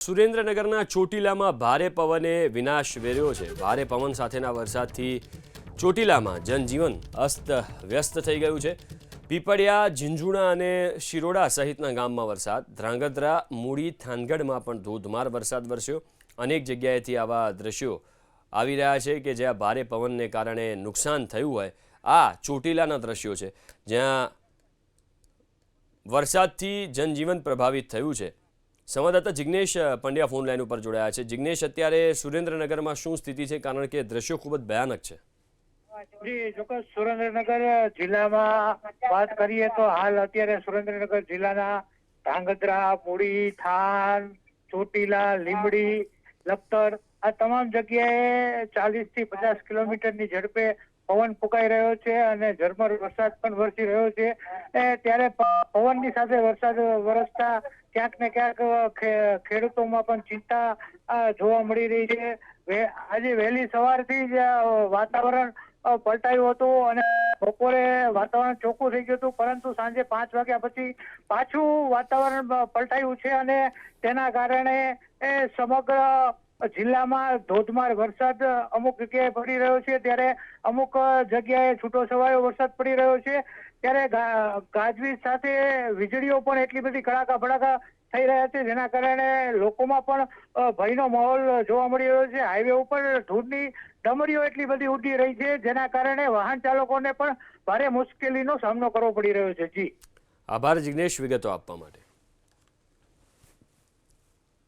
સુરેન્દ્રનગરના ચોટીલામાં ભારે પવને વિનાશ વેર્યો છે। ભારે પવન સાથેના વરસાદથી ચોટીલામાં જનજીવન અસ્તવ્યસ્ત થઈ ગયું છે। પીપળિયા, ઝીંઝુણા અને શિરોડા સહિતના ગામમાં વરસાદ, ધ્રાંગધ્રા, મૂળી, થાનગઢમાં પણ ધોધમાર વરસાદ વરસ્યો। અનેક જગ્યાએથી આવા દ્રશ્યો આવી રહ્યા છે કે જ્યાં ભારે પવનને કારણે નુકસાન થયું હોય। આ ચોટીલાના દ્રશ્યો છે જ્યાં વરસાદથી જનજીવન પ્રભાવિત થયું છે। સંવાદદાતા જિગ્નેશ પંડ્યા ફોન લાઈન ઉપર જોડાયા છે। જિગ્નેશ, અત્યારે સુરેન્દ્રનગરમાં શું સ્થિતિ છે, કારણ કે દ્રશ્યો ખૂબ જ ભયાનક છે? જી ચોક્કસ, સુરેન્દ્રનગર જિલ્લામાં વાત કરીએ તો હાલ અત્યારે સુરેન્દ્રનગર જિલ્લાના ધ્રાંગધ્રા, મૂળી, થાન, ચોટીલા, લીંબડી, લખતર આ તમામ જગ્યાએ 40 થી 50 કિલોમીટરની ઝડપે પવન ફૂંકાઈ રહ્યો છે અને ઝરમર વરસાદ પણ વરસી રહ્યો છે। ત્યારે પવનની સાથે વરસાદ વરસતા ક્યાંક ને ક્યાંક ખેડૂતોમાં પણ ચિંતા જોવા મળી રહી છે। આજે વહેલી સવારથી જ વાતાવરણ પલટાયું હતું અને બપોરે વાતાવરણ ચોખ્ખું થઈ ગયું હતું, પરંતુ સાંજે 5 વાગ્યા પછી પાછું વાતાવરણ પલટાયું છે અને તેના કારણે સમગ્ર જિલ્લામાં ધોધમાર વરસાદ અમુક જગ્યાએ પડી રહ્યો છે, ત્યારે અમુક જગ્યાએ છૂટો છવાયો વરસાદ પડી રહ્યો છે। ત્યારે ગાજવીજ સાથે વીજળીઓ પણ એટલી બધી કડાકા ભડાકા થઈ રહ્યા છે, જેના કારણે લોકોમાં પણ ભયનો માહોલ જોવા મળી રહ્યો છે। હાઈવે ઉપર ધૂળની ડમરીઓ એટલી બધી ઉડી રહી છે, જેના કારણે વાહન ચાલકોને પણ ભારે મુશ્કેલીનો સામનો કરવો પડી રહ્યો છે। જી આભાર જિગ્નેશ વિગતો આપવા માટે।